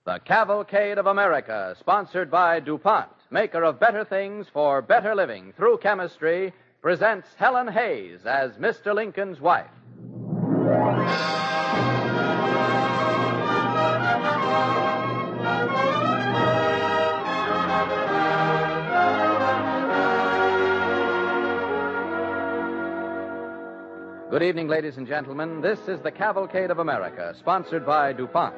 The Cavalcade of America, sponsored by DuPont, maker of better things for better living through chemistry, presents Helen Hayes as Mr. Lincoln's wife. Good evening, ladies and gentlemen. This is the Cavalcade of America, sponsored by DuPont.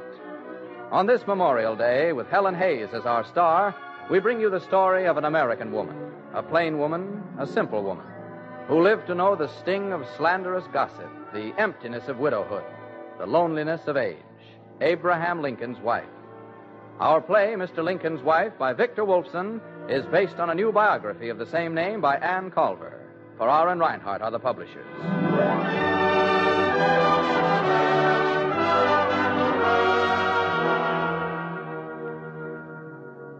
On this Memorial Day, with Helen Hayes as our star, we bring you the story of an American woman, a plain woman, a simple woman, who lived to know the sting of slanderous gossip, the emptiness of widowhood, the loneliness of age, Abraham Lincoln's wife. Our play, Mr. Lincoln's Wife, by Victor Wolfson, is based on a new biography of the same name by Ann Culver. Farrar and Reinhardt are the publishers.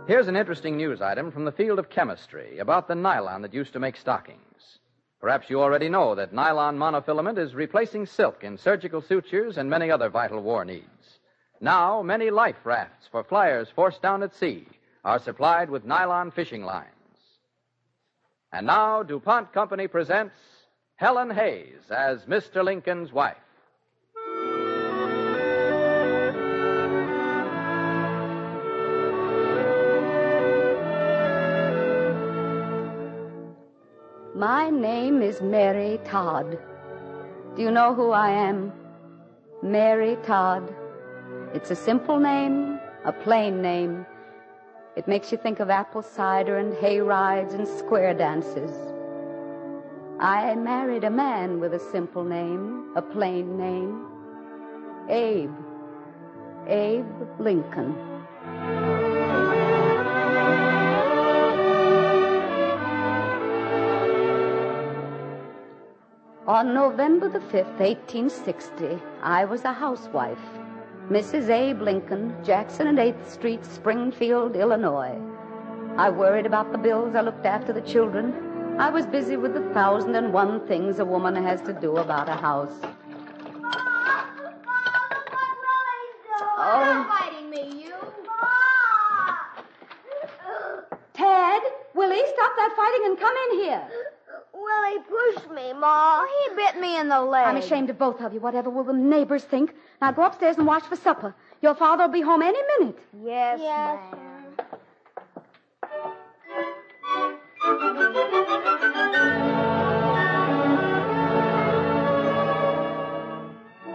Here's an interesting news item from the field of chemistry about the nylon that used to make stockings. Perhaps you already know that nylon monofilament is replacing silk in surgical sutures and many other vital war needs. Now, many life rafts for flyers forced down at sea are supplied with nylon fishing lines. And now, DuPont Company presents Helen Hayes as Mr. Lincoln's wife. My name is Mary Todd. Do you know who I am? Mary Todd. It's a simple name, a plain name. It makes you think of apple cider and hay rides and square dances. I married a man with a simple name, a plain name. Abe Lincoln. On November the 5th, 1860, I was a housewife. Mrs. Abe Lincoln, Jackson and 8th Street, Springfield, Illinois. I worried about the bills. I looked after the children. I was busy with the 1,001 things a woman has to do about a house. Stop fighting me, you. Ted, Willie, stop that fighting and come in here. Willie pushed me, Ma. He bit me in the leg. I'm ashamed of both of you. Whatever will the neighbors think? Now go upstairs and watch for supper. Your father will be home any minute. Yes, ma'am.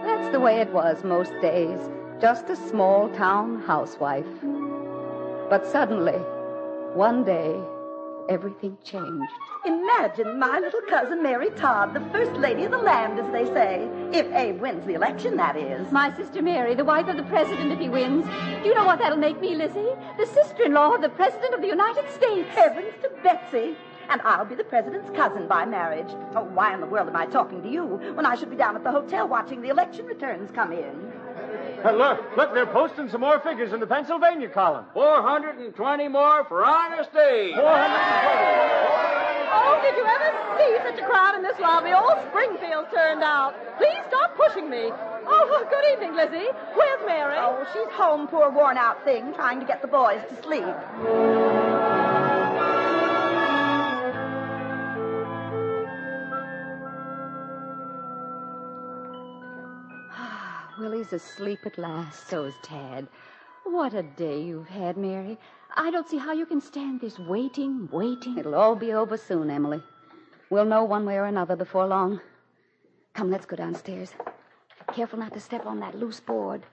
That's the way it was most days. Just a small-town housewife. But suddenly, one day, everything changed. Imagine my little cousin Mary Todd, the first lady of the land, as they say. If Abe wins the election, that is. My sister Mary, the wife of the president if he wins. Do you know what that'll make me, Lizzie? The sister-in-law of the president of the United States. Heavens to Betsy. And I'll be the president's cousin by marriage. Oh, why in the world am I talking to you when I should be down at the hotel watching the election returns come in? Look, they're posting some more figures in the Pennsylvania column. 420 more for honesty. 420. Oh, did you ever see such a crowd in this lobby? All Springfield turned out. Please stop pushing me. Oh, good evening, Lizzie. Where's Mary? Oh, she's home, poor worn-out thing, trying to get the boys to sleep. Willie's asleep at last. So's Tad. What a day you've had, Mary. I don't see how you can stand this waiting. It'll all be over soon, Emily. We'll know one way or another before long. Come, let's go downstairs. Careful not to step on that loose board.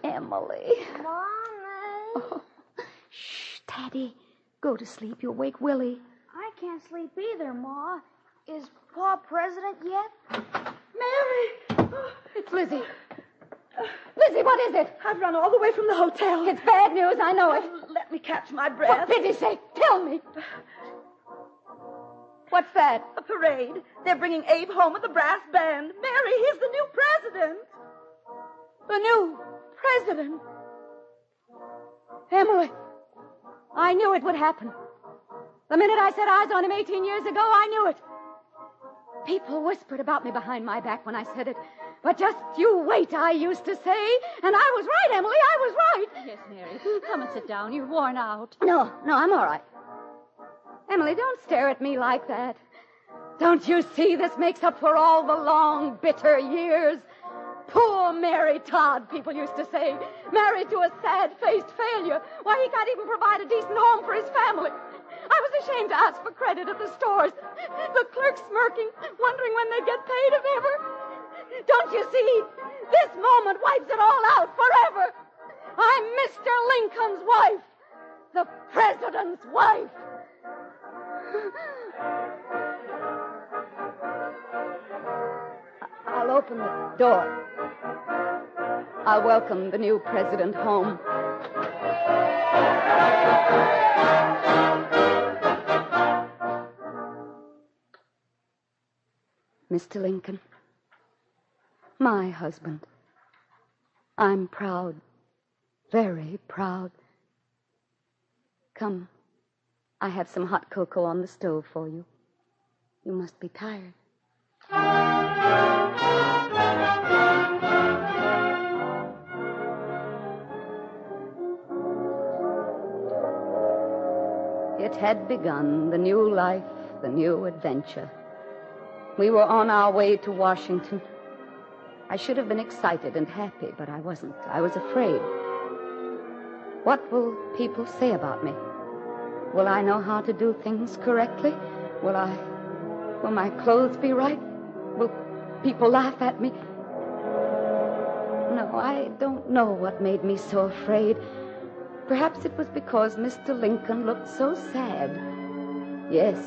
Emily. Mommy. Oh. Shh, Taddy. Go to sleep. You'll wake Willie. I can't sleep either, Ma. Is Pa president yet? Mary! It's Lizzie. Lizzie, what is it? I've run all the way from the hotel. It's bad news, I know it. Let me catch my breath. For pity's sake, tell me. What's that? A parade. They're bringing Abe home with the brass band. Mary, he's the new president. The new president. Emily, I knew it would happen. The minute I set eyes on him 18 years ago, I knew it. People whispered about me behind my back when I said it. But just you wait, I used to say. And I was right, Emily, I was right. Yes, Mary. Come and sit down. You're worn out. No, I'm all right. Emily, don't stare at me like that. Don't you see this makes up for all the long, bitter years? Poor Mary Todd, people used to say. Married to a sad-faced failure. Why, he can't even provide a decent home for his family. I was ashamed to ask for credit at the stores. The clerks smirking, wondering when they'd get paid, if ever. Don't you see? This moment wipes it all out forever. I'm Mr. Lincoln's wife. The president's wife. I'll open the door. I'll welcome the new president home. Mr. Lincoln, my husband, I'm proud, very proud. Come, I have some hot cocoa on the stove for you. You must be tired. It had begun, the new life, the new adventure. We were on our way to Washington. I should have been excited and happy, but I wasn't. I was afraid. What will people say about me? Will I know how to do things correctly? Will my clothes be right? Will people laugh at me? No, I don't know what made me so afraid. Perhaps it was because Mr. Lincoln looked so sad. Yes,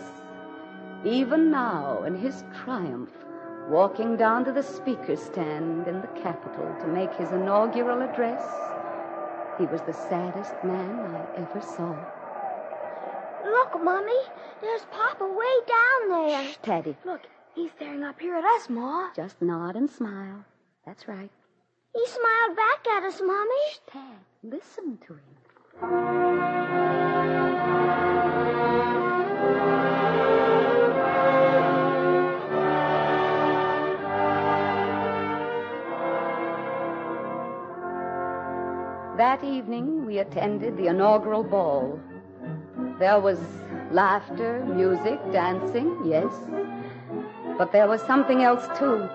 even now, in his triumph, walking down to the speaker's stand in the Capitol to make his inaugural address, he was the saddest man I ever saw. Look, Mummy, there's Papa way down there. Shh, Teddy. Look, he's staring up here at us, Ma. Just nod and smile. That's right. He smiled back at us, Mummy. Shh, Tad, listen to him. That evening, we attended the inaugural ball. There was laughter, music, dancing, yes. But there was something else, too.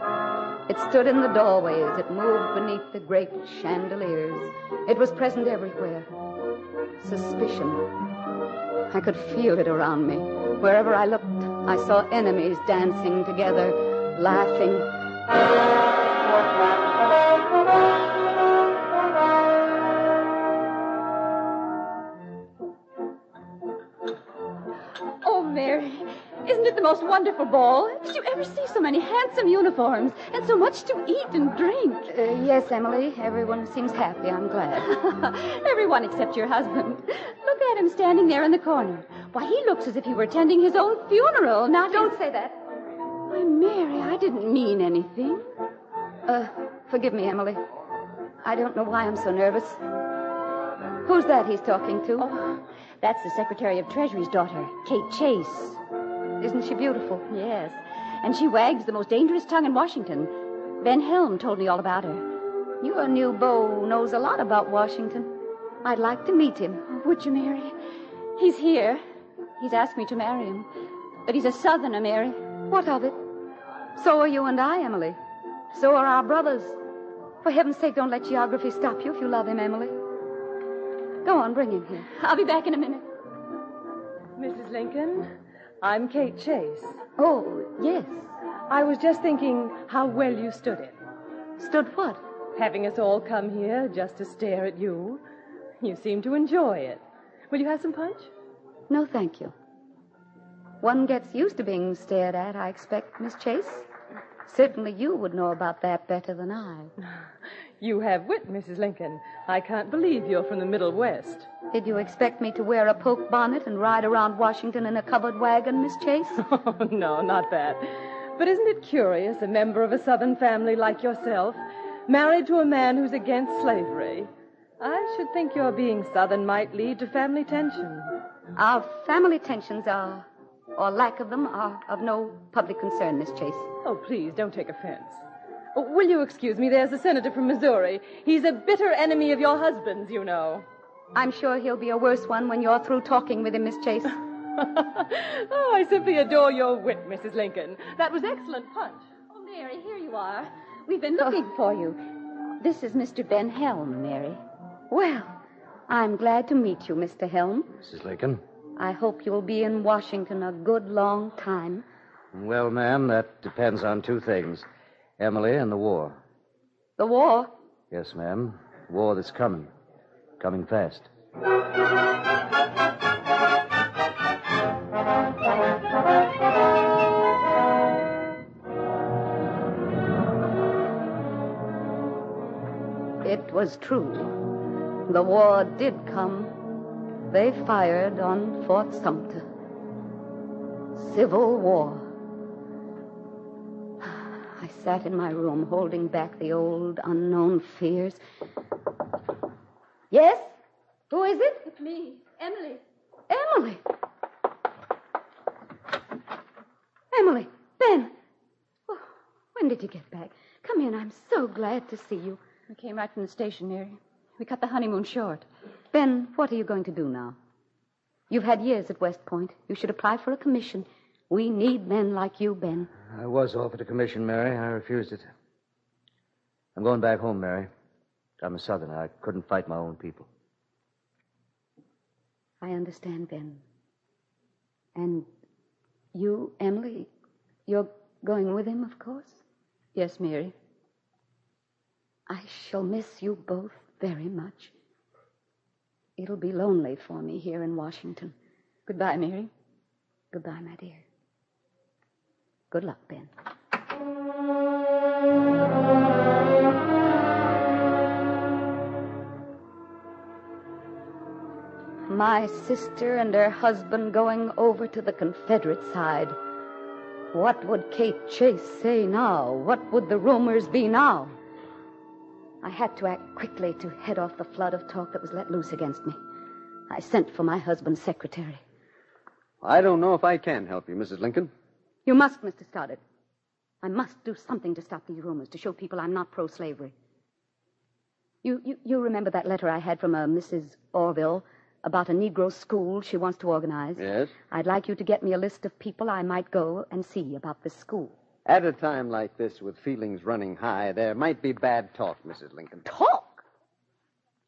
It stood in the doorways. It moved beneath the great chandeliers. It was present everywhere. Suspicion. I could feel it around me. Wherever I looked, I saw enemies dancing together, laughing. Oh, Mary, isn't it the most wonderful ball? Did you ever see so many handsome uniforms and so much to eat and drink? Yes, Emily. Everyone seems happy. I'm glad. Everyone except your husband. Look at him standing there in the corner. Why, he looks as if he were attending his own funeral. Now, Don't say that. Why, Mary, I didn't mean anything. Forgive me, Emily. I don't know why I'm so nervous. Who's that he's talking to? Oh, that's the Secretary of Treasury's daughter, Kate Chase. Isn't she beautiful? Yes, and she wags the most dangerous tongue in Washington. Ben Helm told me all about her. Your new beau knows a lot about Washington. I'd like to meet him. Would you, Mary? He's here. He's asked me to marry him. But he's a Southerner, Mary. What of it? So are you and I, Emily. So are our brothers. For heaven's sake, don't let geography stop you if you love him, Emily. Go on, bring him here. I'll be back in a minute. Mrs. Lincoln, I'm Kate Chase. Oh, yes. I was just thinking how well you stood it. Stood what? Having us all come here just to stare at you. You seem to enjoy it. Will you have some punch? No, thank you. One gets used to being stared at, I expect, Miss Chase. Certainly you would know about that better than I. You have wit, Mrs. Lincoln. I can't believe you're from the Middle West. Did you expect me to wear a poke bonnet and ride around Washington in a covered wagon, Miss Chase? Oh, no, not that. But isn't it curious, a member of a Southern family like yourself, married to a man who's against slavery? I should think your being Southern might lead to family tension. Our family tensions are, or lack of them, are of no public concern, Miss Chase. Oh, please, don't take offense. Oh, will you excuse me? There's a senator from Missouri. He's a bitter enemy of your husband's, you know. I'm sure he'll be a worse one when you're through talking with him, Miss Chase. Oh, I simply adore your wit, Mrs. Lincoln. That was excellent punch. Oh, Mary, here you are. We've been looking for you. This is Mr. Ben Helm, Mary. Well, I'm glad to meet you, Mr. Helm. Mrs. Lincoln? I hope you'll be in Washington a good long time. Well, ma'am, that depends on two things. Emily and the war. The war? Yes, ma'am. War that's coming. Coming fast. It was true. The war did come. They fired on Fort Sumter. Civil War. I sat in my room holding back the old unknown fears. Yes? Who is it? It's me, Emily. Emily. Emily. Ben. Oh, when did you get back? Come in. I'm so glad to see you. We came right from the station, Mary. We cut the honeymoon short. Ben, what are you going to do now? You've had years at West Point. You should apply for a commission. We need men like you, Ben. I was offered a commission, Mary. I refused it. I'm going back home, Mary. I'm a Southerner. I couldn't fight my own people. I understand, Ben. And you, Emily, you're going with him, of course? Yes, Mary. I shall miss you both very much. It'll be lonely for me here in Washington. Goodbye, Mary. Goodbye, my dear. Good luck, Ben. My sister and her husband going over to the Confederate side. What would Kate Chase say now? What would the rumors be now? I had to act quickly to head off the flood of talk that was let loose against me. I sent for my husband's secretary. I don't know if I can help you, Mrs. Lincoln. You must, Mr. Stoddard. I must do something to stop these rumors, to show people I'm not pro-slavery. You remember that letter I had from a Mrs. Orville about a Negro school she wants to organize? Yes. I'd like you to get me a list of people I might go and see about this school. At a time like this, with feelings running high, there might be bad talk, Mrs. Lincoln. Talk?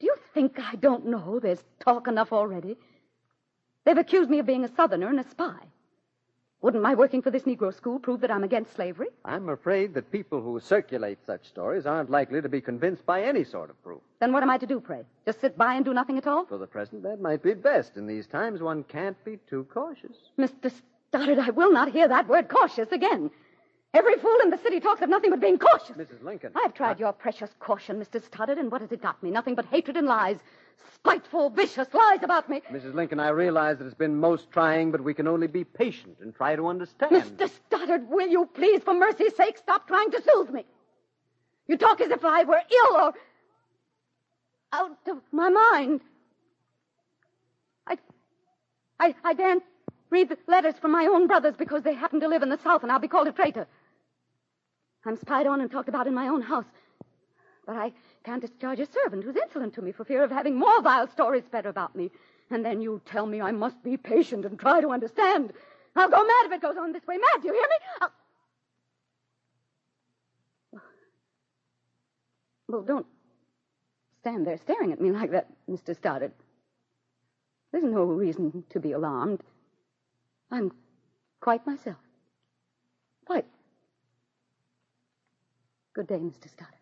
Do you think I don't know there's talk enough already? They've accused me of being a Southerner and a spy. Wouldn't my working for this Negro school prove that I'm against slavery? I'm afraid that people who circulate such stories aren't likely to be convinced by any sort of proof. Then what am I to do, pray? Just sit by and do nothing at all? For the present, that might be best. In these times, one can't be too cautious. Mr. Stoddard, I will not hear that word cautious again. Every fool in the city talks of nothing but being cautious. Mrs. Lincoln. I've tried your precious caution, Mr. Stoddard, and what has it got me? Nothing but hatred and lies. Spiteful, vicious lies about me. Mrs. Lincoln, I realize that it's been most trying, but we can only be patient and try to understand. Mr. Stoddard, will you please, for mercy's sake, stop trying to soothe me? You talk as if I were ill or out of my mind. I daren't read the letters from my own brothers because they happen to live in the South, and I'll be called a traitor. I'm spied on and talked about in my own house. But I can't discharge a servant who's insolent to me for fear of having more vile stories spread about me. And then you tell me I must be patient and try to understand. I'll go mad if it goes on this way. Mad, do you hear me? Well, don't stand there staring at me like that, Mr. Stoddard. There's no reason to be alarmed. I'm quite myself. Quite. Good day, Mr. Stoddard.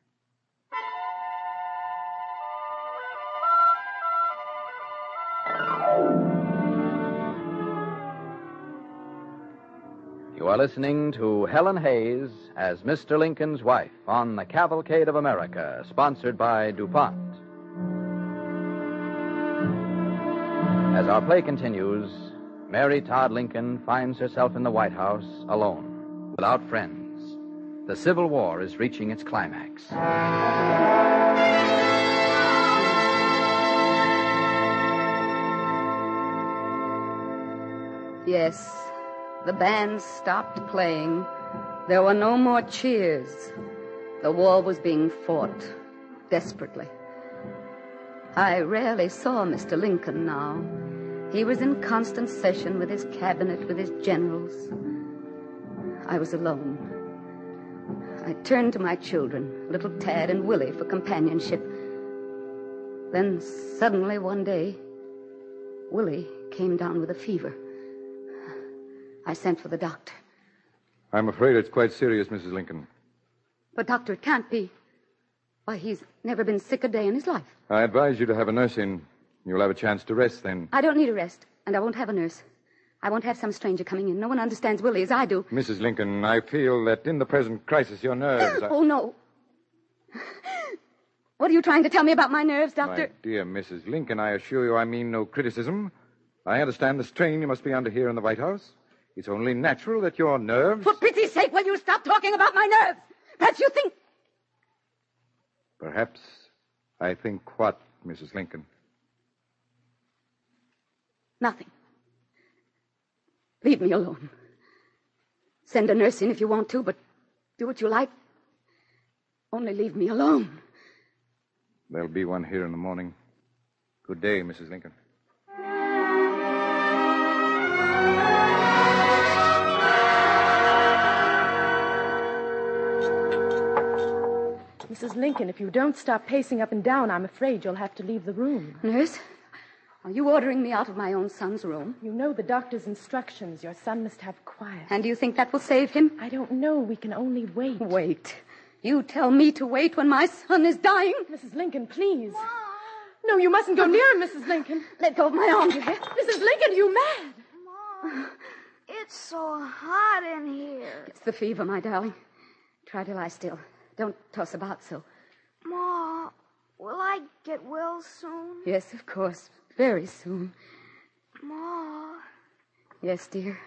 You are listening to Helen Hayes as Mr. Lincoln's wife on the Cavalcade of America, sponsored by DuPont. As our play continues, Mary Todd Lincoln finds herself in the White House alone, without friends. The Civil War is reaching its climax. Yes, the band stopped playing. There were no more cheers. The war was being fought desperately. I rarely saw Mr. Lincoln now. He was in constant session with his cabinet, with his generals. I was alone. I turned to my children, little Tad and Willie, for companionship. Then suddenly one day, Willie came down with a fever. I sent for the doctor. I'm afraid it's quite serious, Mrs. Lincoln. But, Doctor, it can't be. Why, he's never been sick a day in his life. I advise you to have a nurse in. You'll have a chance to rest then. I don't need a rest, and I won't have a nurse. I won't have some stranger coming in. No one understands Willie as I do. Mrs. Lincoln, I feel that in the present crisis, your nerves... Oh, no. What are you trying to tell me about my nerves, Doctor? My dear Mrs. Lincoln, I assure you I mean no criticism. I understand the strain you must be under here in the White House. It's only natural that your nerves... For pity's sake, will you stop talking about my nerves? Perhaps you think... Perhaps I think what, Mrs. Lincoln? Nothing. Leave me alone. Send a nurse in if you want to, but do what you like. Only leave me alone. There'll be one here in the morning. Good day, Mrs. Lincoln. Mrs. Lincoln, if you don't stop pacing up and down, I'm afraid you'll have to leave the room. Nurse, are you ordering me out of my own son's room? You know the doctor's instructions. Your son must have quiet. And do you think that will save him? I don't know. We can only wait. Wait? You tell me to wait when my son is dying? Mrs. Lincoln, please. Mom. No, you mustn't go near him, Mrs. Lincoln. Let go of my arm, you hear? Mrs. Lincoln, you mad? Mom, it's so hot in here. It's the fever, my darling. Try to lie still. Don't toss about so. Ma, will I get well soon? Yes, of course. Very soon. Ma. Yes, dear.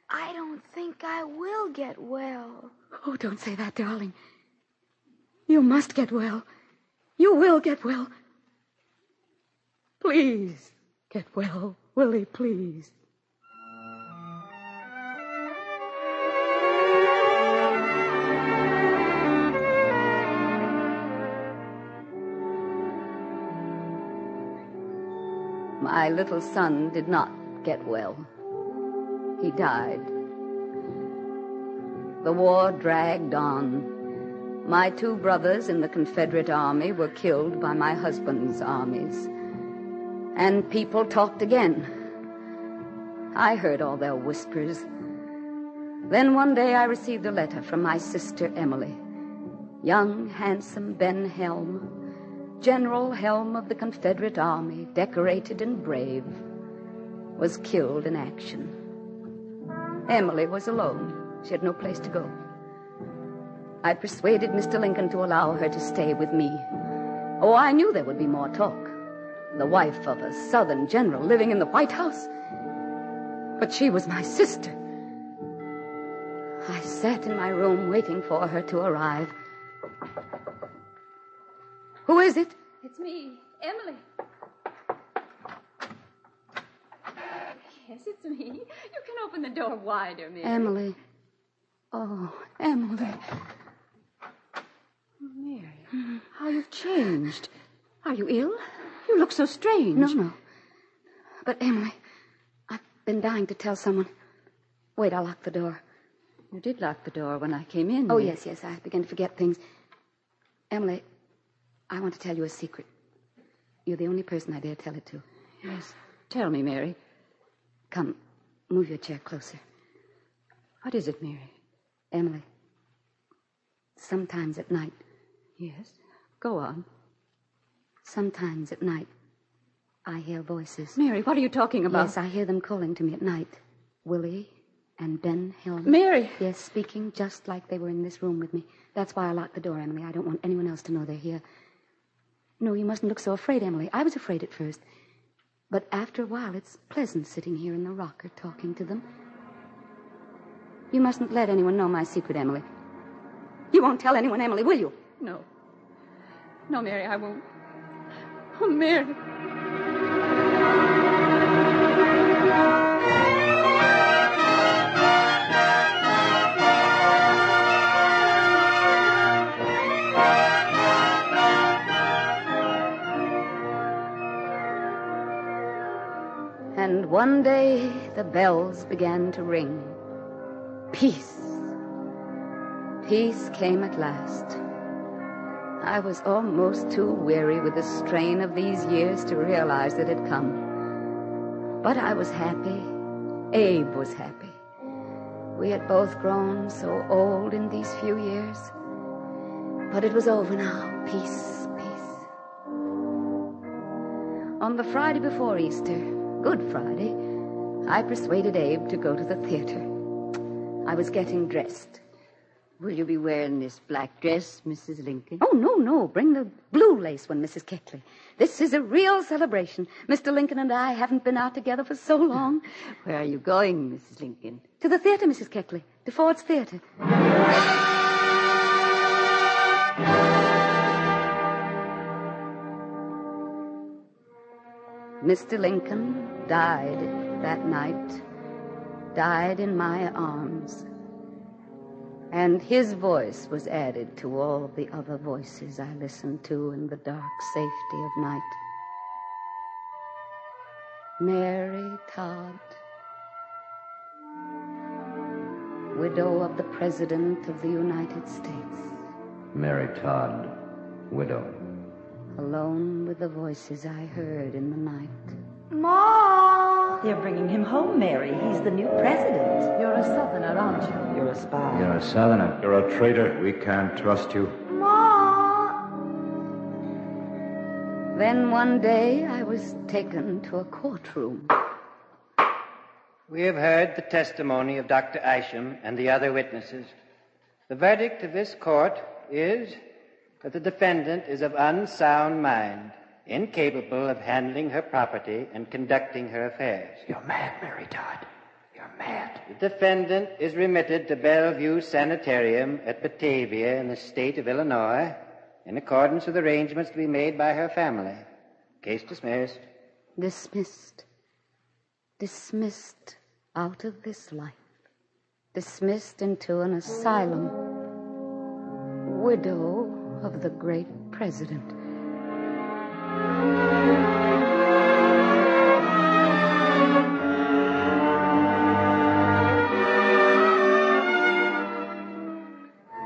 I don't think I will get well. Oh, don't say that, darling. You must get well. You will get well. Please, get well. Willie, please. My little son did not get well. He died. The war dragged on. My two brothers in the Confederate Army were killed by my husband's armies. And people talked again. I heard all their whispers. Then one day I received a letter from my sister Emily. Young, handsome Ben Helm, General Helm of the Confederate Army, decorated and brave, was killed in action. Emily was alone. She had no place to go. I persuaded Mr. Lincoln to allow her to stay with me. Oh, I knew there would be more talk. The wife of a Southern general living in the White House. But she was my sister. I sat in my room waiting for her to arrive. Who is it? It's me, Emily. Yes, it's me. You can open the door wider, Mary. Emily. Oh, Emily. Mary, how you've changed. Are you ill? You look so strange. No. But, Emily, I've been dying to tell someone. Wait, I'll lock the door. You did lock the door when I came in. Oh, yes. I began to forget things. Emily, I want to tell you a secret. You're the only person I dare tell it to. Yes. Tell me, Mary. Come, move your chair closer. What is it, Mary? Emily, sometimes at night. Yes? Go on. Sometimes at night, I hear voices. Mary, what are you talking about? Yes, I hear them calling to me at night. Willie and Ben Helm. Mary! Yes, speaking just like they were in this room with me. That's why I locked the door, Emily. I don't want anyone else to know they're here. No, you mustn't look so afraid, Emily. I was afraid at first. But after a while, it's pleasant sitting here in the rocker talking to them. You mustn't let anyone know my secret, Emily. You won't tell anyone, Emily, will you? No. No, Mary, I won't. Oh, Mary. And one day the bells began to ring. Peace. Peace came at last. I was almost too weary with the strain of these years to realize it had come. But I was happy. Abe was happy. We had both grown so old in these few years. But it was over now. Peace, peace. On the Friday before Easter, Good Friday, I persuaded Abe to go to the theater. I was getting dressed. Will you be wearing this black dress, Mrs. Lincoln? Oh, no. Bring the blue lace one, Mrs. Keckley. This is a real celebration. Mr. Lincoln and I haven't been out together for so long. Where are you going, Mrs. Lincoln? To the theater, Mrs. Keckley. To Ford's Theater. Mr. Lincoln died that night. Died in my arms. And his voice was added to all the other voices I listened to in the dark safety of night. Mary Todd, widow of the President of the United States. Mary Todd, widow. Alone with the voices I heard in the night. Ma! They're bringing him home, Mary. He's the new president. You're a Southerner, aren't you? You're a spy. You're a Southerner. You're a traitor. We can't trust you. Ma! Then one day I was taken to a courtroom. We have heard the testimony of Dr. Isham and the other witnesses. The verdict of this court is that the defendant is of unsound mind, incapable of handling her property and conducting her affairs. You're mad, Mary Todd. You're mad. The defendant is remitted to Bellevue Sanitarium at Batavia in the state of Illinois in accordance with arrangements to be made by her family. Case dismissed. Dismissed. Dismissed out of this life. Dismissed into an asylum. Widow of the great president.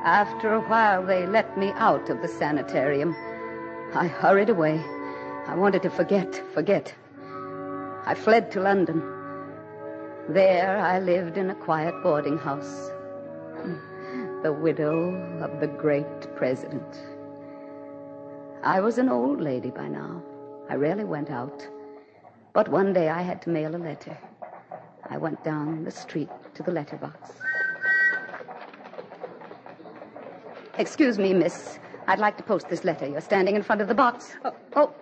After a while, they let me out of the sanitarium. I hurried away. I wanted to forget. I fled to London. There I lived in a quiet boarding house. The widow of the great president. I was an old lady by now. I rarely went out. But one day I had to mail a letter. I went down the street to the letterbox. Excuse me, miss. I'd like to post this letter. You're standing in front of the box. Oh.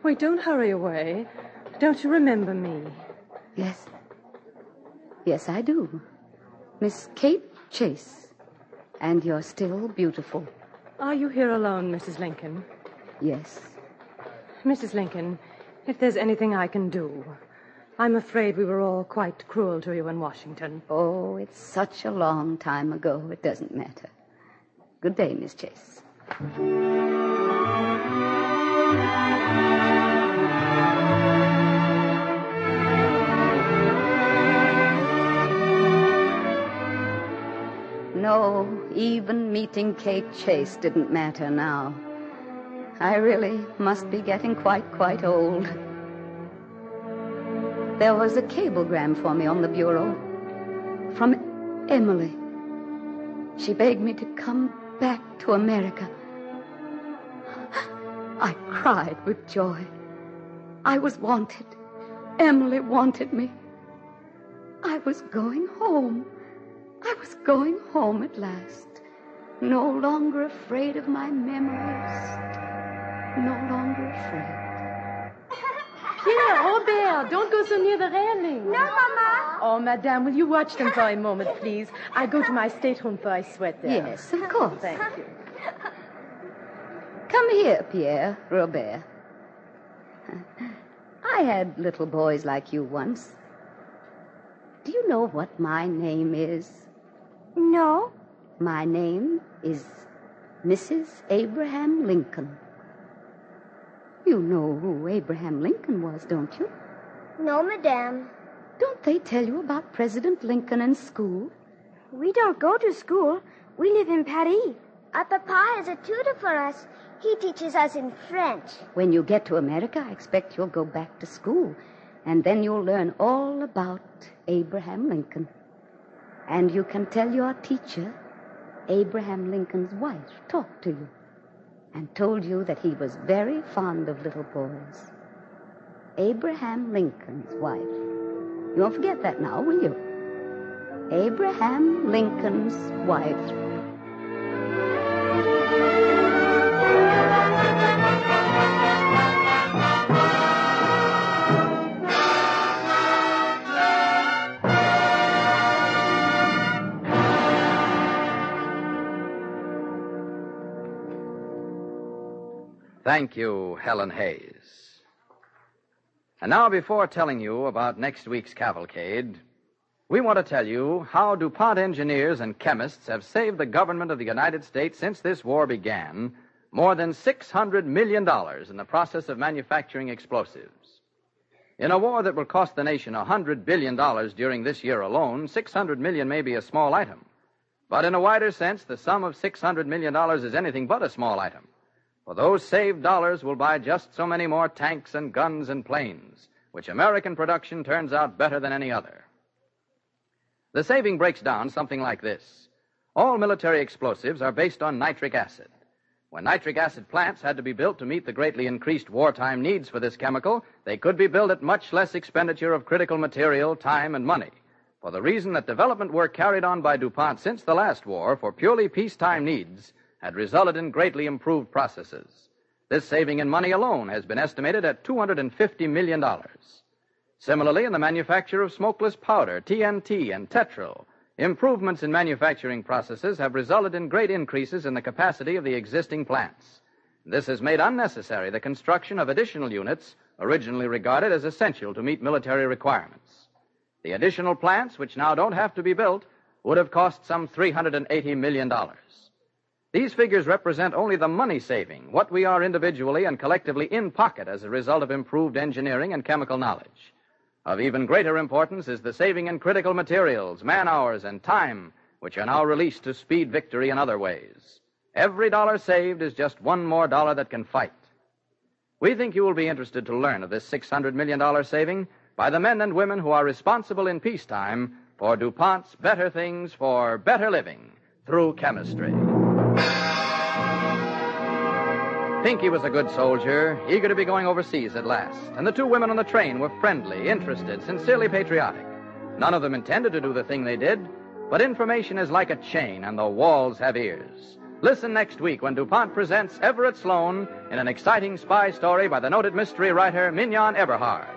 Wait, don't hurry away. Don't you remember me? Yes, I do. Miss Kate Chase. And you're still beautiful. Are you here alone, Mrs. Lincoln? Yes. Mrs. Lincoln, if there's anything I can do, I'm afraid we were all quite cruel to you in Washington. Oh, it's such a long time ago, it doesn't matter. Good day, Miss Chase. No, even meeting Kate Chase didn't matter now. I really must be getting quite old. There was a cablegram for me on the bureau from Emily. She begged me to come back to America. I cried with joy. I was wanted. Emily wanted me. I was going home. I was going home at last. No longer afraid of my memories. No longer afraid. Here, Robert, don't go so near the railing. No, Mama. Oh, Madame, will you watch them for a moment, please? I go to my stateroom for a sweat there. Yes, of course. Thank you. Come here, Pierre, Robert. I had little boys like you once. Do you know what my name is? No. My name is Mrs. Abraham Lincoln. You know who Abraham Lincoln was, don't you? No, Madame. Don't they tell you about President Lincoln in school? We don't go to school. We live in Paris. Our papa has a tutor for us. He teaches us in French. When you get to America, I expect you'll go back to school. And then you'll learn all about Abraham Lincoln. And you can tell your teacher, Abraham Lincoln's wife, talked to you and told you that he was very fond of little boys. Abraham Lincoln's wife. You won't forget that now, will you? Abraham Lincoln's wife. Thank you, Helen Hayes. And now, before telling you about next week's Cavalcade, we want to tell you how DuPont engineers and chemists have saved the government of the United States since this war began more than $600 million in the process of manufacturing explosives. In a war that will cost the nation $100 billion during this year alone, $600 million may be a small item. But in a wider sense, the sum of $600 million is anything but a small item. For those saved dollars will buy just so many more tanks and guns and planes, which American production turns out better than any other. The saving breaks down something like this. All military explosives are based on nitric acid. When nitric acid plants had to be built to meet the greatly increased wartime needs for this chemical, they could be built at much less expenditure of critical material, time, and money, for the reason that development work carried on by DuPont since the last war for purely peacetime needs had resulted in greatly improved processes. This saving in money alone has been estimated at $250 million. Similarly, in the manufacture of smokeless powder, TNT, and Tetril, improvements in manufacturing processes have resulted in great increases in the capacity of the existing plants. This has made unnecessary the construction of additional units originally regarded as essential to meet military requirements. The additional plants, which now don't have to be built, would have cost some $380 million. These figures represent only the money saving, what we are individually and collectively in pocket as a result of improved engineering and chemical knowledge. Of even greater importance is the saving in critical materials, man-hours, and time, which are now released to speed victory in other ways. Every dollar saved is just one more dollar that can fight. We think you will be interested to learn of this $600 million saving by the men and women who are responsible in peacetime for DuPont's better things for better living through chemistry. Pinky was a good soldier, eager to be going overseas at last, and the two women on the train were friendly, interested, sincerely patriotic. None of them intended to do the thing they did, but information is like a chain, and the walls have ears. Listen next week when DuPont presents Everett Sloan in an exciting spy story by the noted mystery writer Mignon Eberhard.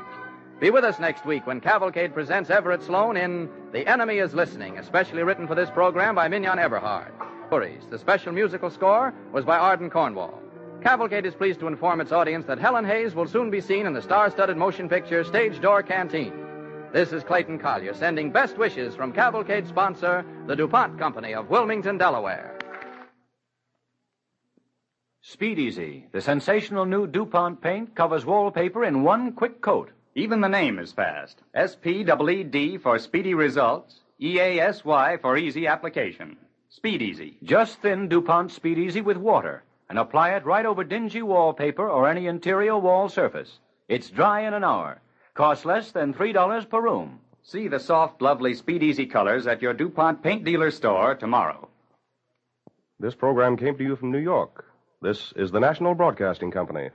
Be with us next week when Cavalcade presents Everett Sloan in The Enemy is Listening, especially written for this program by Mignon Eberhard. The special musical score was by Arden Cornwall. Cavalcade is pleased to inform its audience that Helen Hayes will soon be seen in the star-studded motion picture Stage Door Canteen. This is Clayton Collier sending best wishes from Cavalcade's sponsor, the DuPont Company of Wilmington, Delaware. Speed Easy, the sensational new DuPont paint, covers wallpaper in one quick coat. Even the name is fast. S-P-E-E-D for speedy results, E-A-S-Y for easy application. Speed Easy. Just thin DuPont Speed Easy with water and apply it right over dingy wallpaper or any interior wall surface. It's dry in an hour. Costs less than $3 per room. See the soft, lovely Speed Easy colors at your DuPont paint dealer store tomorrow. This program came to you from New York. This is the National Broadcasting Company.